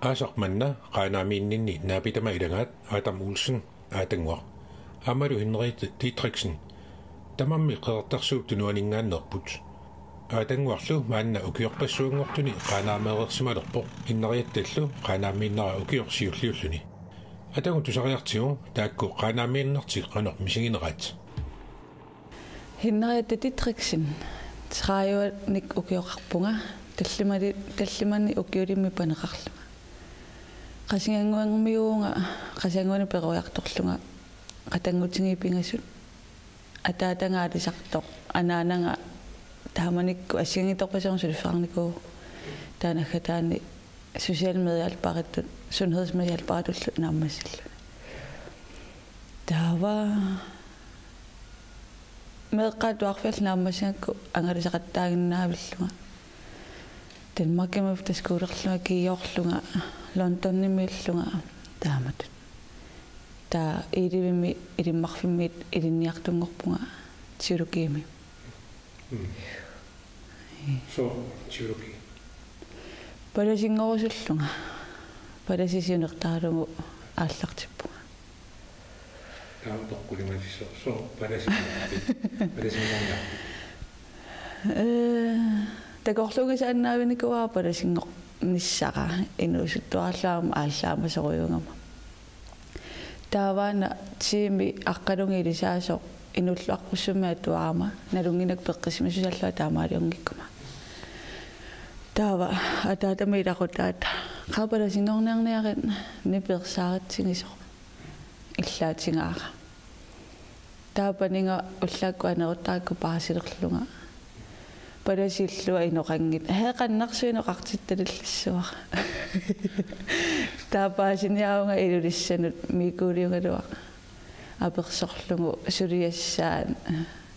Aasaqmanna qaanaamiinninni naapitama ilangaat Adam Olsen aatangua Amalu Henrik Dietrichsen tamammi qeertarsuup tunuaningaannerput aatangуарлу маанна укиорпассуангортуни qaanaameerersimalerpoq inneriattallu qaanaamiinnara ukiorsiulliulluni атагу тусариартигу таакку qaanaamiinnertik qanor мисигинераат Henrik Dietrichsen трааюник укиоқарпунга таллимани укиулимми панеқарлуга qasingangуангмиуунга qasangуани перуярторлунга qatangутингипингасут атаатангаалисартоқ анаананга тааманикку ассиангиторпасерун сулиффаарнику таанахатаани социалмедиалпариттут сунхедсмедиалпаритуллу нааммассилла таава меэккаатуарфиал нааммассингакку ангалисақаттаагиннаавиллуга Danmarkimif таскуулерлуга кииорлуга Лондоннимииллуга таамат та иливими илиммарфиммиит илинниартунгорпунга тиулукиими тиулуки парасингорусуллунга парасисиунертаалугу ааллартиппунга таамтоққулималиссо такорлугис аннаавиникуаа парасингор ниссара инуусуттуарлаама ааллаама соруйунгама тааваана тими аққалунги илисаасо инуллуарпуссумиа туаама налунгинак пеққисмисусаллуа таамаалиунгиккума таава атаатами илақутаата қапаласингорниарниарит ниперсааратсигисо иллаатингаара таапанинга уллаакку анерутаакку паасилерлунга парасиллуа иноқангит хеқаннарсуинеқартитталиллиссуа таапаасиниаунга илулиссанут микуулиунгалуа аперсорлугу сулиассаан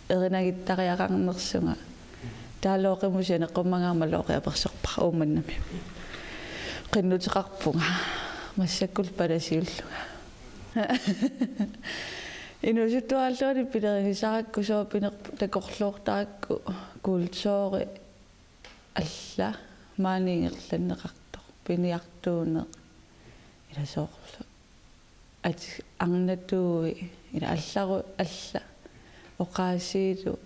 эринагиттариақарнерсунга таалооқимусиане қуммангаарма лооқи аперсорпар ууманнами қиннутеқарпунга массаккул парасиуллуга инусуттуааллуани пилеригисаракку соопинер такорлуортаракку култсоори алла маанигерланнеқартор пиниартуунеқ иласоорлу ат арнатууи ила аллару алла оқаасиилу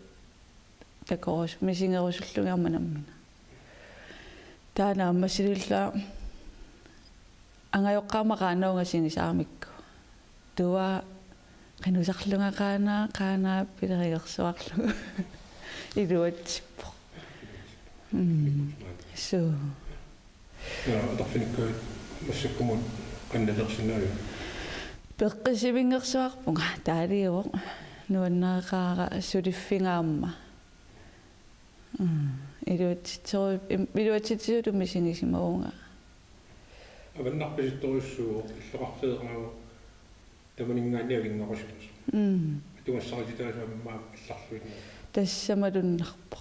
такорус мисингерусуллугиарманаммина таана аммасилилла ангайоққаамақаанаунга сигисаамикку туа qinusarlunga qaanaa pilerigersuarlu iluatippo so atarfinikku massakkumun qannalersinaalu peqqisivingersuarpunga taaliuo nuannaaqaara suliffingaamma iluatitsuulu misingisimauunga аваннарписитторуссуу иллоқарфеернаагу таманингаанниагингорусулус атуассаритаасааммаа алларлуинна тассамалуннарпо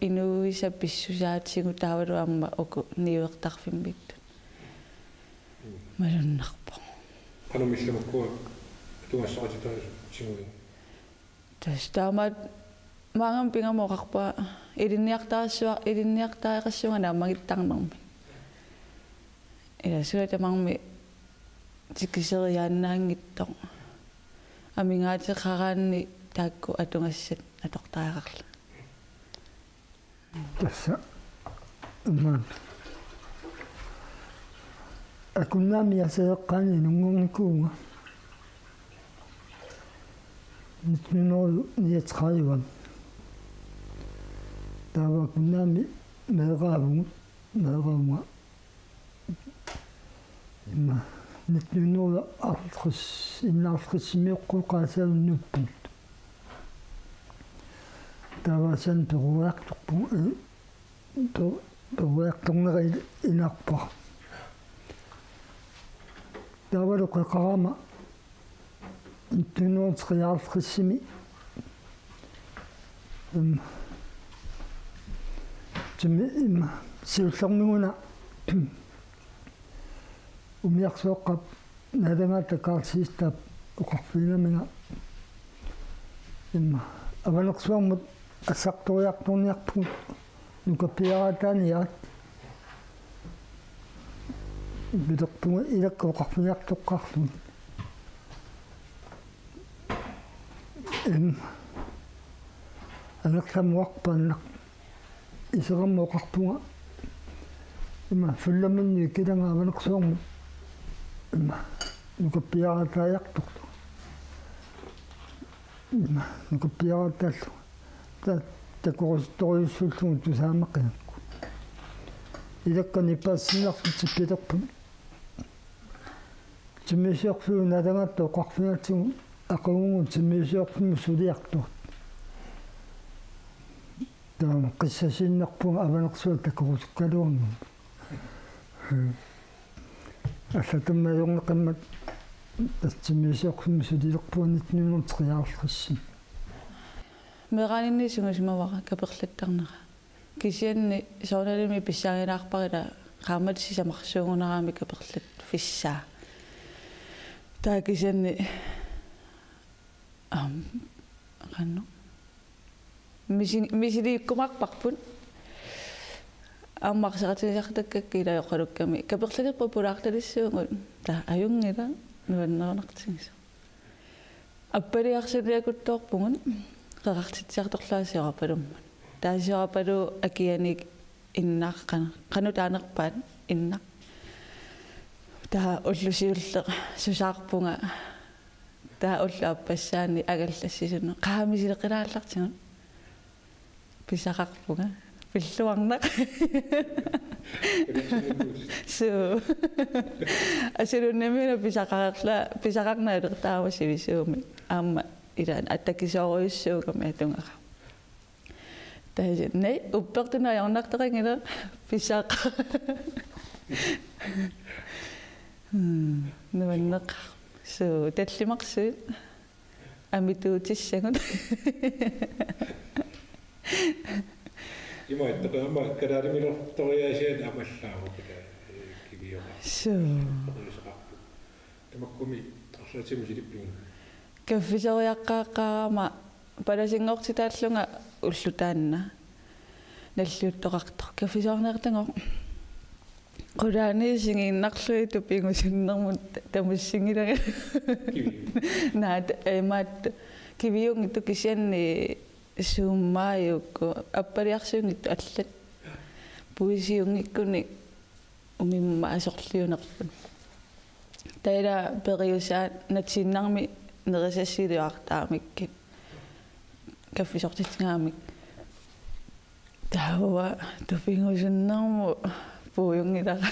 инуиса писсусаатсигу таавалуамма уку ниуертарфиммитту малуннарпо канамилламаккуа атуассаритаасаатсигуи тастаамат маангам пингамоқарпа илинниартааеқассуга наамагиттарнерми иласуатамарми тикисериааннаангитто амингаатеқараанни таакку атунгассат атортаақарла тасса ман акуннаами ясеэққаани нунгорникуунга нитминоо ниатраиван таава куннаами меэраавунга имма нитнунула артрис иннаарлиссимиоққуқаасауннуппут тавасан перуарторпу перуарторнери инарпа тавалоқеқарама нитнуутриаарлиссими тими сиуллэрмигуна умиарсуоққап надангаата каарсиистаап оқарфинамига имма аванерсуармут ассарториарторниарпугут нукаппиаратааниарат бидерпунга илаккоқарфиартоққарлу анерламуарпааннақ исераммоқарпунга има фулламинни килангааванерсуарму има нукаппиаратааяқторту има нукаппиаратааллу такористориуссууллугу тусаамаққинакку илаккани паассиннарсут пилерпун тимисиорфуу налагааттоо қарфиатсигу ақугугу тимисиорфуму сулиартуут таама қиссасиннарпунга аванерсуа такорусуккалуарну аллатаммаёрнеқиммат тассимисиорфуму сулилерпуанитнуунертриаарлассин меранинни сунгасимавара каперлаттарнера кисианни соорналими писсаагинаарпарила qaammat sisamarsuungunerami kaperlat fissaa taa kisianni qanno misiliikkumarparpun аммарсератисартаккаккила йоқалукками каперлагерпа пулаарталиссуунgut таа аюнгила нуаннернартигис аппалиарсилиакутторпугун қеқартитсиарторлаасиорапалуммат таасиорапалу акианик иннааққана қанутаанерпаат иннақ таа уллусиуллеқ сусаарпунга таа уллааппассаани агаллассисуна qaamisилеқилааллартигун писақарпунга пиллуарнақ су асилуннамина писақарнаа таава сивисууми аама илаан аттакисооруйуссуугами атунгара таа не уппертуна ярнартақангила писақ нуаннеқ су таллимарсуит амитуутиссагут Ima ittaqaama kadaarimilortoriaasiat amallaamu kiviora. Suu. Tamakkumi arlaatimu silippigun. Kaffisoriaqqaaqqaarama palasingortitaallunga ullutaanna nalluuttoqartor kaffisoorneertangor qulaaniisingiinnarlui tupingusinnermut tamussingilaga naat emaat kiviungittu kisianni suummaayukku appaliarsuungittu allat puisiungikkuni umimma asorliunerpun taila periusaat natsinnarmi nerisassiliuartaamikki kaffisortitsingaamik taua tupingusinnermu puujungilara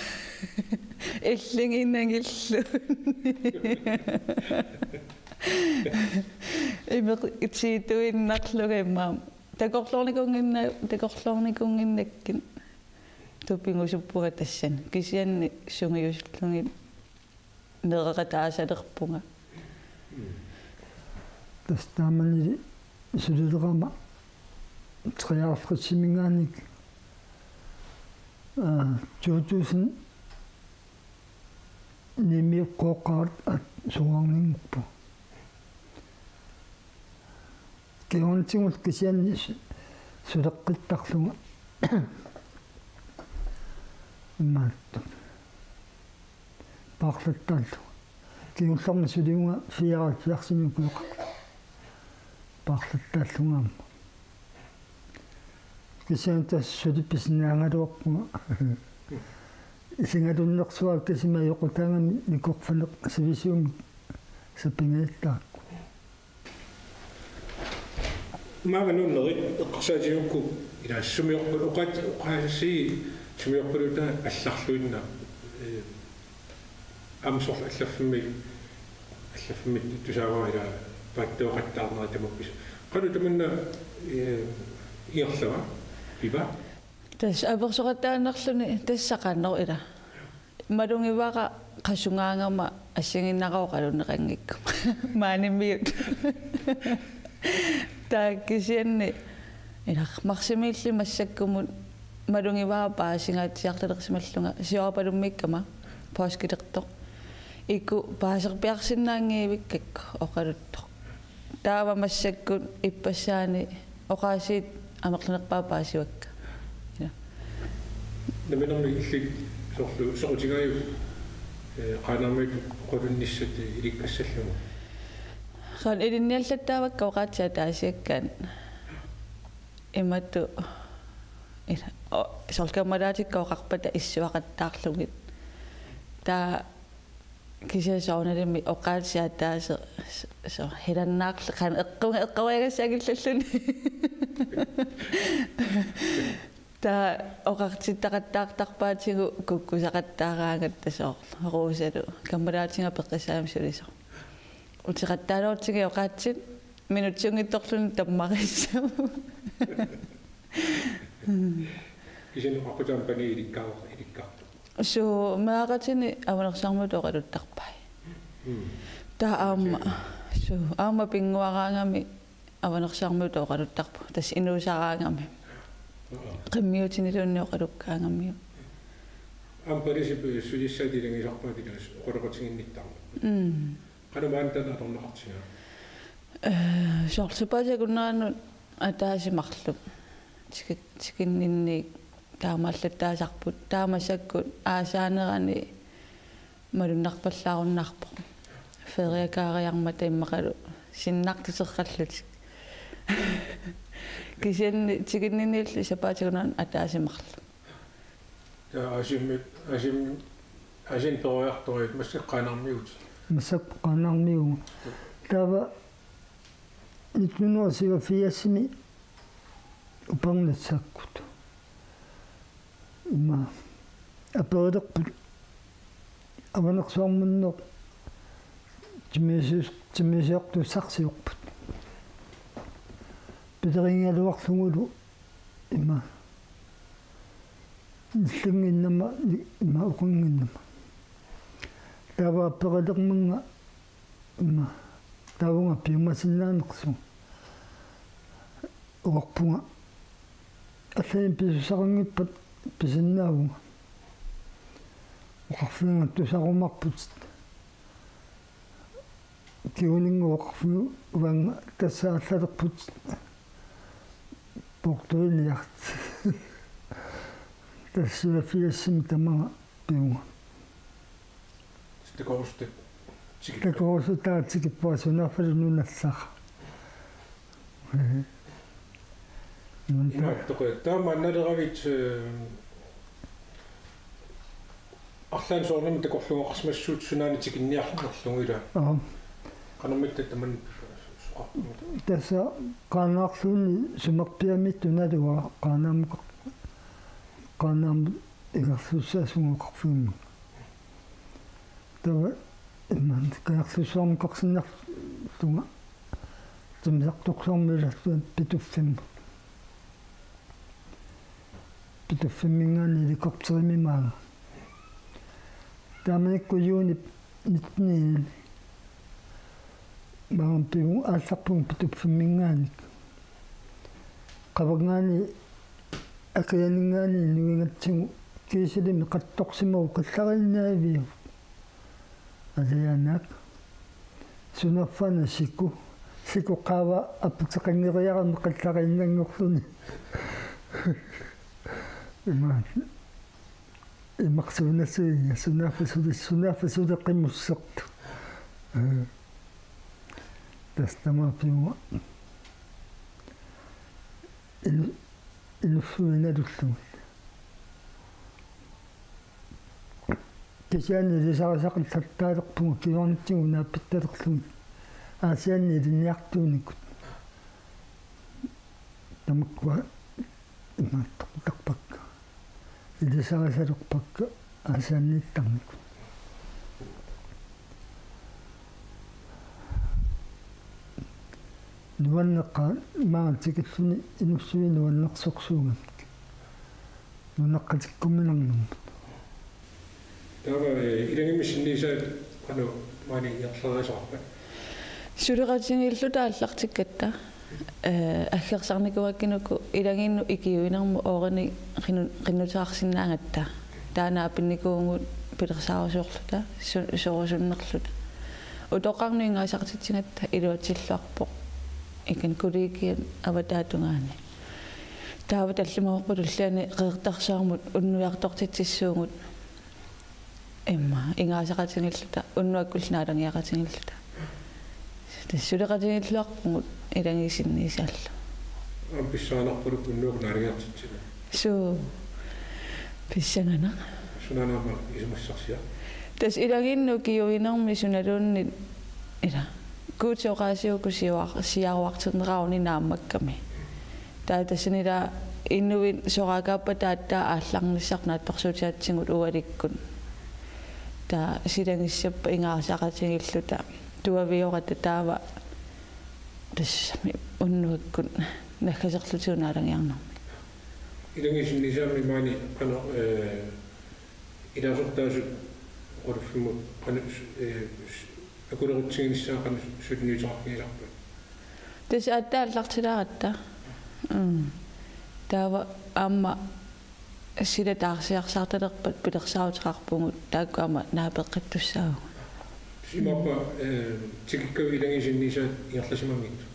illinginnangillu imeq itsituinnarluga immaam takorlornikunginnakkin tupingusuppuga tassan kisianni sungiuslungi nereqataasalerpunga тастаамани сулилерама триаарфрисимингааник 2000 нимиққоққарт суарнингпу кеонтингут кисианни сулеққиттарлунга имаатту парлаттааллу киулларни сулиунга фиаратиарсимикуоқа парлаттааллунгаама кисиантас сулипписнаангалуарпунга исингалуннерсуа кисима йоқутаангами никорфанеқ сивисиум саппингаиллаакку Maaganunnerit eqqsaatiukku ila sumiorpul uqat uqaassi sumiorpuluta алларлуинна амсор аллаффимми тусааваа ила паттуоқаттаарнера тамаппис qalu tamanna иерлава пива тас аперсоқаттааннерлүни тассақааннер ила малунгиваqa qassungaangama ассигиннараоқалунеқангикку maaниммиут тааккисианни ила марсимиилли массаккумут малунгиваа паасингаатсиарталерсималлунга сиорапалуммиккама пооскилертоқ икку паасерпиарсинаангиивиккакку оқалутто таава массаккут иппассаани оқаасиит амерлунерпаа паасивакка наминерми илли соортигаю qaanarmik qulunnissati ilikkassalluma qan ilinniallattaavakka oqaatsia taasiakkaan imattu solkammalaatikka oqarpata issuaqattaarlugit taa kisiasoornalimi oqaatsia taase so hilannaarl qan eqqawagassagillalluni taa oqartittaqattaartarpaatigu kukkusaqattaaraangat tasoor ruusalu kammalaatinga peqqissaam suliso utiqattaaloortigi oqaatsit minutiungittorluni tammaqissam kisen aqutampani ilikkaa so maaqatini avanersarmut oqaluttarpai taa aama pinguaraangami avanersarmut oqaluttarpu tas inuusaraangami qimmiutinilunni oqalukkaangami amparisi sujissadilangisarpaatilas oqaloqotinginnittarma qanumaantana atornaqartiga sorsupasakunnaannu ataasimarlu tikinninni taamaallattaasarput taamasakkut aasaanerani malunnarpallaarunnaarpo feriakaariarmata immaqalu sinnartiserrallut kisianni tikinninniillu sapaatikunnaannu ataasimarlu asin peruartorit massaqqaanarmiut massaqqaanarmiu tava 1984 upangnatsakkut ima aperelerput avanersuarmunneq timiseortussarsiorput piteriingaluarlungulu ima nillunginnama ima uqunginnama tava aperelermunga ima tavunga piumasinnaanерсу uarpunga аллаин писусарангиппат писиннаавунга уқарфинга тусарумарпут киунингу уқарфигу уанга тассааллалерпут портуиниарт тассуафиассими тамага пиунга стекорусте такорусутаатикиппуасунаффалунунассара таамаанналеравит арлаан соорнам такорлугоқарсмассуут сунаани тикинниарлунерлугила канаммиттат таман тасса qanaarluunni sumerpiamit tunaluga qanaam igarlussaasунguqarfugimma tava imman kaarlussuarmuqarsinnartunga tumsartorsormilarluan pituffimingaani helikopterimimaanga taamanikku yuuni nitniin maampigu aallarpung pituffiminngaanik qavangaani akayaningaani nuingatsigu kiisilimi qattorsimagu qallarinnaaviu alianak sunerfana siku qaava apputeqangeriarami qallarinnangorluni имарсуунасуига сунаффасулеққимуссерту тастамаапиуа илуффуиналуллугут кисяани лисарасақиллаттаалерпугу киорнитсигу нааппитталерлугут аасианни илинниартууникут тамаккуа имааттоқутарпакка илисарасалерпакка аасианниттарникут нуаннеққа маатикиллуни инуссуи нуаннерсорсуугат нунаққатиккумминарнэрмут тава илангимиссинниса ану маани ярлерисарпа сулератингиллута аллартиккатта аггерсарникуаккинуку илагинну икиуинерму оорани qinutаарsinnaangatta таанаа-аппинникуунгут пилерсаарусуурлута соорусуннерлута утоқарнуингаасартитсигатта илуатиллуарпоқ икан кулигиан аватаатунгаани таава таллимаорпулуллаани қеэртарсаармут уннуяартортитсиссуугут Emma ingaasaqatingilluta unnuakkullinaalangiaqatingilluta. Tassuleqatingilluarpungut ilangisinniisaallu. Pissaanarpuluk unnuuk naariartitsina. Su pissangana. Sunanaama isumassarsia. Tas ilanginnu kiuinarmi sunaluunni ila kuutsoqaasiuku siaruarternerauni naammakkami. Taatassanila innuin soqaakaappa taattaa aallarnissarnaat persuutiatsingut ualikkun. Ta silangissappa ingaasaqatingilluta tuaviorata taava tassami unnuakkun nakkaserlutuunaalangiarnarmi. Ilangisinnisaamni maani qano ilasortaasut qoluffimut qano akulerutsinginissaa qano sutniutoraqqilarpa. Tas attaallartilaratta. Taava amma sila taarsiarsaartalerpat pilersautiqarpungut taakkuama naapeqqittussaagu. Simappa tikikka ilangisinnisaat iarlasimangittu.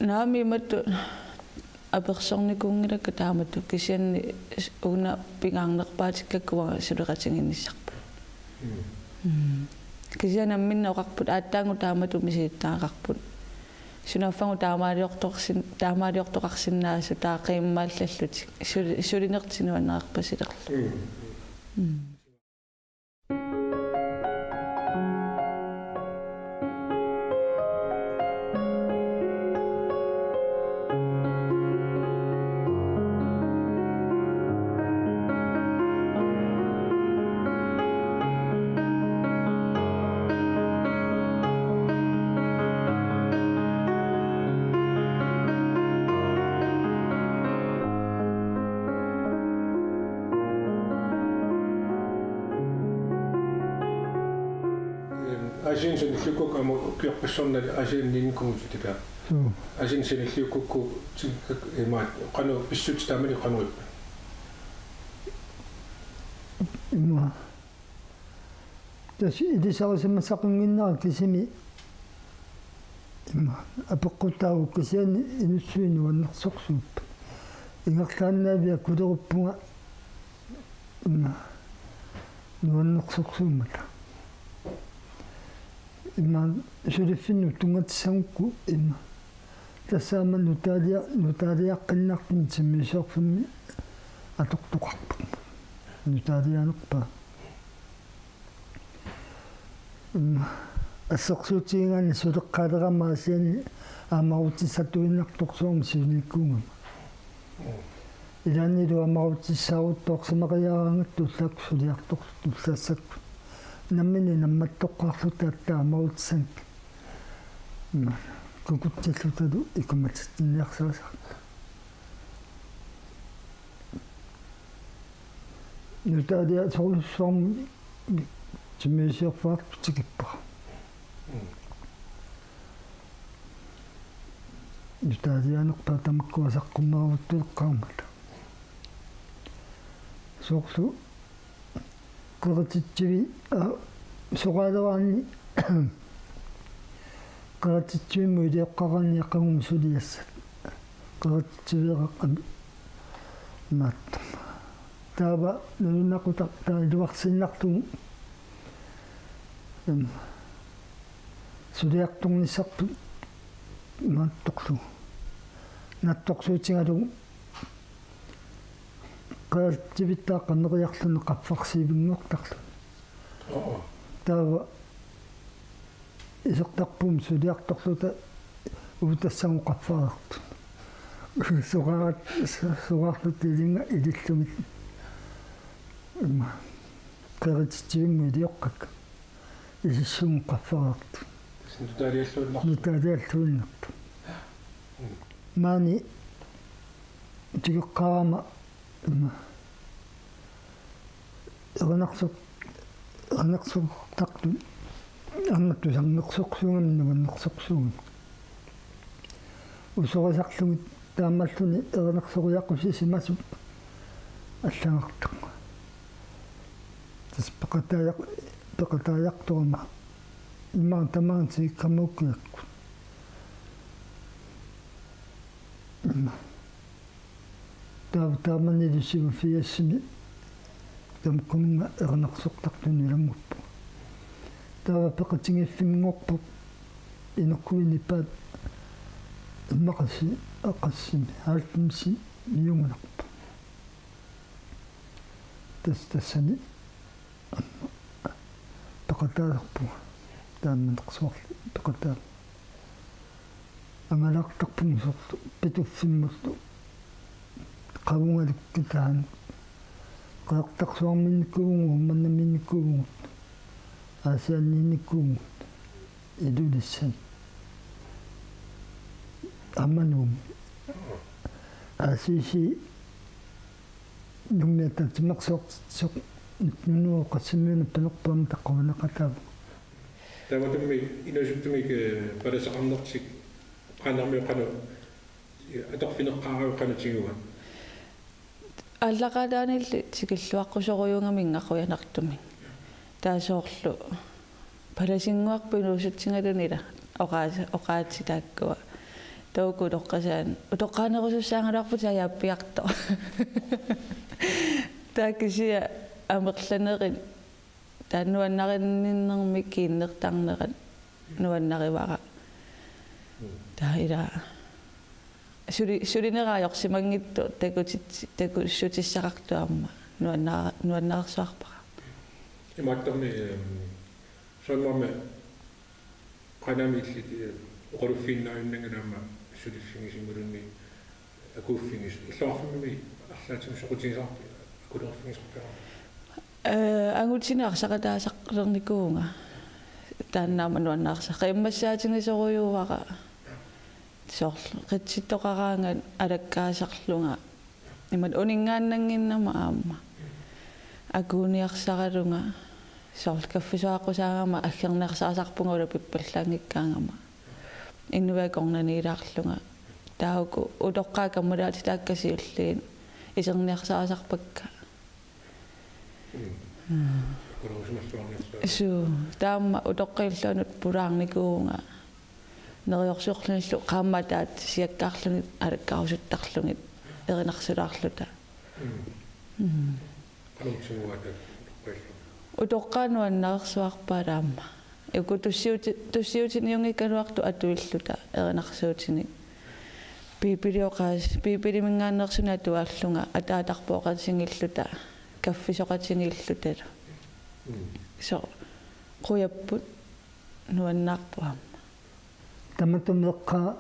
Naami mattu apersornikungilakka taamattu kisianni una pingaarnerpaatikkakkua suleqatinginnissarpa. Kisiana minna oqarput aattaangu taamatu misiittaaqarput. Sunaffangu taamaaliortoqarsinnaasu taaqiimmaallallutik sulinertinuanneqarpasilerlu. Asin sinillukkuk amu kiorpassornali asiinniinkugut tipaa. Asin sinillukkukku tikikka imaat qanu pissutitaamani qanuippa. Imma tas ilisarisammasaqunginnaaq kisimi imma apeqqutaagu kisiani inussuinuannersorsuuppa. Ingerlaannaavia kuleruppunga imma nuannersorsuumata. Imma suliffinnu tungatisangukku imma tassaama nutaaliaqqinnaarpun simmiisoorfimmi atortoqarpu nutaalianerpa imma assersuutigingaani suleqqaalerammaasiani aamarutisatuinnartorsuarmi suliikkuungama ilaannilu aamarutissaaruttoorsamaqayaaraangattu ullaakku suliartortu ullaassakku nammini nammattoqqaarlutaattaa aamarutissank kukutillutalu ikumatittinniarsaasa nutaalia sorusuarmi timmiisiorfaartu tikippara nutaalianerpaa tamakkuasaqqumaaruttueqqaarmata soorlu qeratittivi soqaaleраани qeratittivimmu ilioqqaраанниаққагум сулиассат qeratittiviqaqqami maattu taava nunaqutaq taaluarsinnartugu suliartornissarpu maattoqlu nattorsuutigalugu qerattivittaaqqa meriarluni qaffarsiivingortarlu taava isertarpum suliartorluta uutassangu qaffarartu soqarlut ilinga ilillumit qeratittivimmu ilioqqakka isissugu qaffarartu nutaalialluunnertu maani tigeqqaarama ernersortartu амматтусарнерсоқсугамнуганнерсоқсугам усорисарлугит таамаллуни эрнерсориаққусисимасу аллагартақ тас пеқатааяқторма имаан тамаанти камуккиакку тааманилисигу фиассими тамкунга эрнарсоқтартунилангуппу таава пеқатингиффимгорпу иноккуинипаат иммақаси ақассими аалтмси миунгунарпу тассани пеқатаалерпу таамманеқсуарли пеқатаа ангалаартарпун сорту питуффиммусту qavungalukkitaan qaaqtaqsuarminnikkuugu mannamminnikkuugu aasianniinnikkuugu ilulissan ammanum aasiisi nummiatatsimaqsoq nunuu qassimmiuna panerpaam taqqavanaqataavu tamatumi inusuttumik parasaqarnertik qanarmiuqanu atorfineqqaarau qanutiguga аллақалаанилли тикиллуаққусоруйунгамингақуянартуми таасоорлу паласингуарпинуусутсингалунила оqaатитааккуа тауку тоққасаан утоққаанерусуссаангалуарпу таяаппиарто таакисия амерланерин тааннуаннариннерми кииннертарнерат нуаннаривара таила сулинераajorsimangittu takussutissaqartuarma nuannаарsuarpara иматтарни соннорме qanamillit uquluffiinnaayunnaganama suliffingisingulunni akuuffingis иллуарфимми арлаатим соqutigisarpi акулерффигисарпера ангутсинаарсақатаасақлерникуунга тааннаама нуаннаарса qimmassaatinisоруйууара сорл qitsittoqaraangan alakkaasarlunga имат унингааннангиннама аама акуниарсаралунга сорл каффисуааққусаагама аггернерсаасарпунга ула пиппаллаангиккаангама иннуакорнаниилаарлунга тауку утоққаакаммулаати тааккасиуллиин исерниарсаасарпакка су таама утоққииллуанут пулаарникуунга нериорсуорлуниллу qaamataat siakkaarlunit alakkaarusuttarlungit erinarсулаарлута утоққаануаннаарсуарпаалаама ику туссиутиниунгиккалуарту атуиллута эринарсуутиник пипилиоқаас туааллунга атаатарпооқатсингиллута каффисоқатсингиллуталу со қуяппут нуаннаарпуама таматумеққа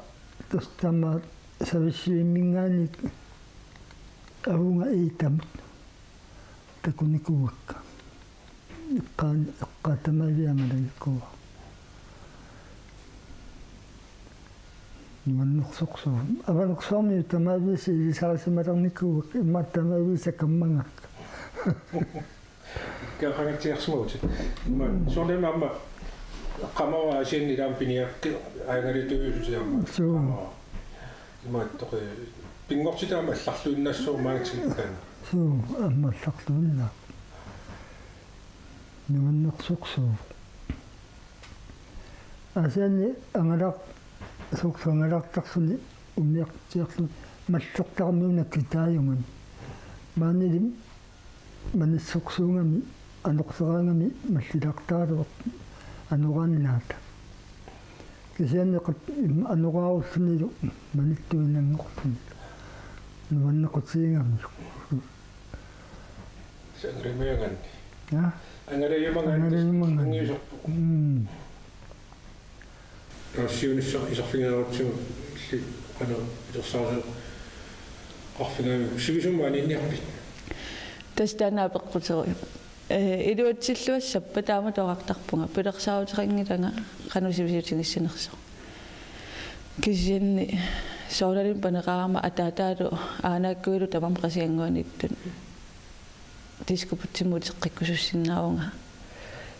тустама сависсииммингаани авунга иитамут такуникуакка эққатамавиамалаккуа нуаннерсоқсуу аванерсуарми тамависи исарасималерникуак имматтамависакаммангакка кахангатиарсмаути соорнамма qamava asianni lampiniakki aangalituusutiamma имааттоқи пингортитаама алларлуиннассуумаагатиккана суу аммалларлуинна нуаннерсоқсуу асаани ангалар суксангалартарсуни умиартиарлу маллертармиуна китааюнган маанилим маниссоқсуунгами анорсераангами маллилартаалуар ануранинаата кисианнеқат анурааруллунилу маниттуинангортун нуаннеқутиингами сангремеаган я ангалаяманган рассиунисса исарфингаарутсугу илли ана илерсаасаа qarfinaami sivisumaani inniarpit тастанаапеққутеру илуатсиллуассаппа таама тоқартарпунга пилерсаутеқангиланга қанусивисутингиссанерсо кисианни соолалин панеқарама атаатаалу аанааккуилу тамам қасиангуаниттун тискупутсимуутеққиккусуссиннаавунга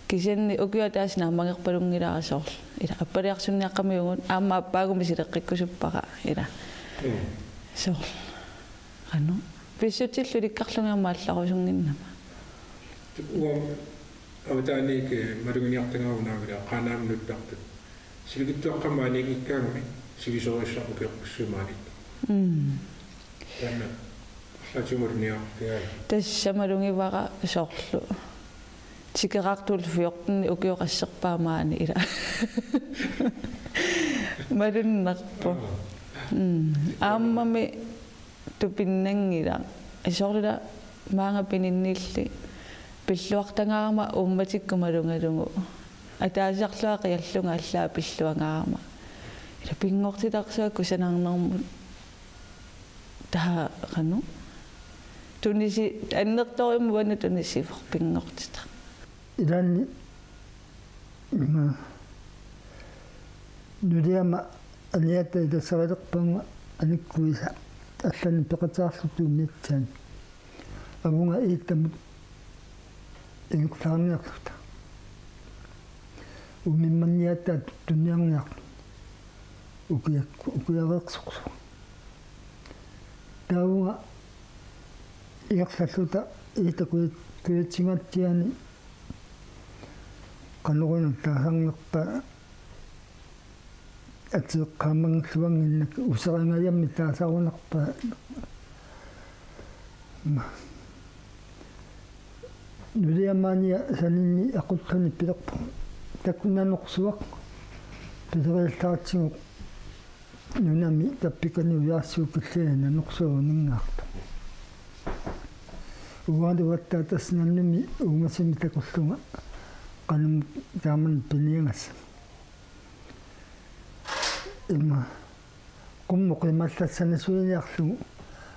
кисианни укиатаас нааммангерпалунгилаарасоор ила аппалиарсунниаққамиугун аама аппаагуми силеққиккусуппара ила соор ану писсутиллу ликкарлунгиармаалларусунгиннама уам аватааник малугиниартангаарунаагила qanaamnuttартут силигиттуаққамааник иккаагами сивисориссарпу кеққуссумаалит таана атумулниарфиаа тассамалунгивара соорлу тикерартул фиортни укиоқассерпаамаани ила малуннарпо ааммами тупиннангила исоорлула маанга пининнилли пиллуартангаарама умматиккумалунгалугу атаасарлуа қиаллунга аллаа пиллуангаарама ила пингортитарсуакку санаарнэрмут таа кану туниси аннерториму вана тунисифор пингортита иланни нудиама аниата иласаралерпанга аниккуиса аллани пеқатаарлутуунниатсаан авунга ииттамут ингтаарниарлута умимманниатта тунниарниарлу укиареерсоқсу таунга иерлаллута иитакуитсингатсиани каннугуна таасарнерпа атеққамангсуангиннак усерингаями таасарунерпа нудиамаания санинни ақутсани пилерпу таккуннанерсуақ пилериалтаатсигу нунами таппикани уяассуукиллиана нерсуунингаарту уаадуаттаа таснаннуми унгасими такуллунга канум тааман пиниангас има куммо қималлассанасуиниарлугу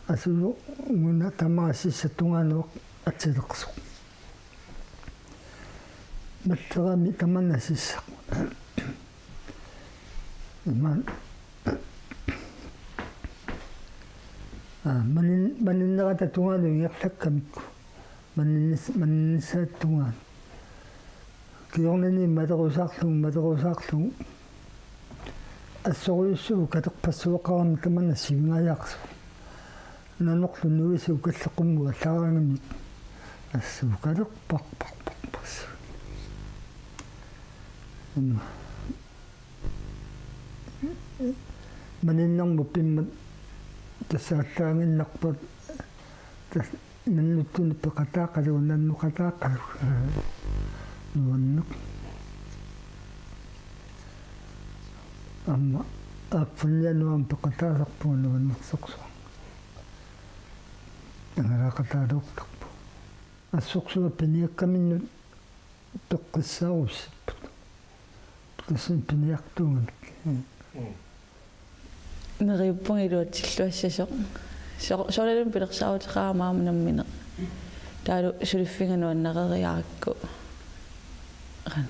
асулу уна тамаасиссатунгаануақ атсилеқсу маллерами таманасиссақ иман маниннерата тунгаалу иерлаккамикку маннисааттунгаан киорнани матерусаарлугу ассориуссуу катерпассуоқарами тамана сивингаяарсу наноқлу нуису каллеқуммуа лаарангамик ассуу калерпарпарпарпас маниннэрму пиммат тассааллаангиннарпат наннуттуни пеқатаақалу наннуқатаақалу нуаннеқ амма апфунниануам пеқатаасарпуга нуаннерсоқсуа ангараақатаалуортарпу ассоқсуа пиниаккаминнут пеққиссааруссиппут тасин пиниартууган нериуппунгилуатсиллуассасоқ соолалун пилерсаавутеқаамаамунаммина таалу сулиффингануаннерериаракку ан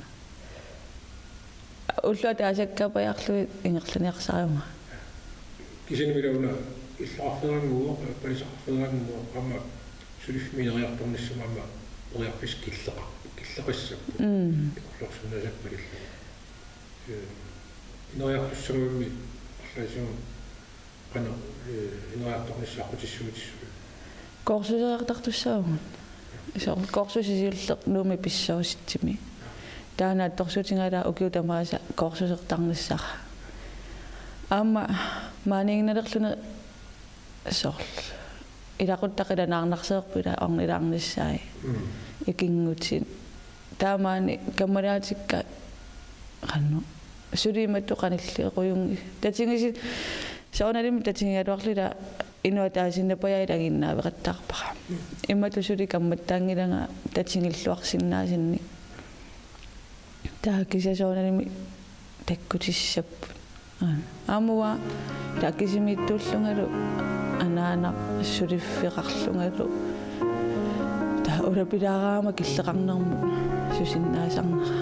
уллуатаасаккапаяарлуи ингерланиарсариума кисенмилауна иллаарферангуо палисарферангуо ама сулиффминериарторниссумама ориарпис киллеқассап лорсунасаппалилла инориартуссагуми арласуу qana inuartornissaaqutissugit korsuseertartussaagun iso korsusisiulleq nuumi pissausitsimi taana torsutingala ukiutamaasa korsusertarnissara aamma maaninginnalerluna sorl ilaquttaqilanaarnarseerpula ornilaarnissaai ikingutsin taamaani kammalaatikkka qannu suliimattu qanilliquyungi tatingisit soonalimi tatingialuarlila inuataasinnapayailanginaavеqattaarpaqa immatusuli kammattaangilanga tatingilluarsinnaasinni taakisa soonalimi takkutissappu aamua taakisimiittuullungalu anaana suliffiqarlungalu taa ulapilaaraama killeqarnermu susinnaasarnera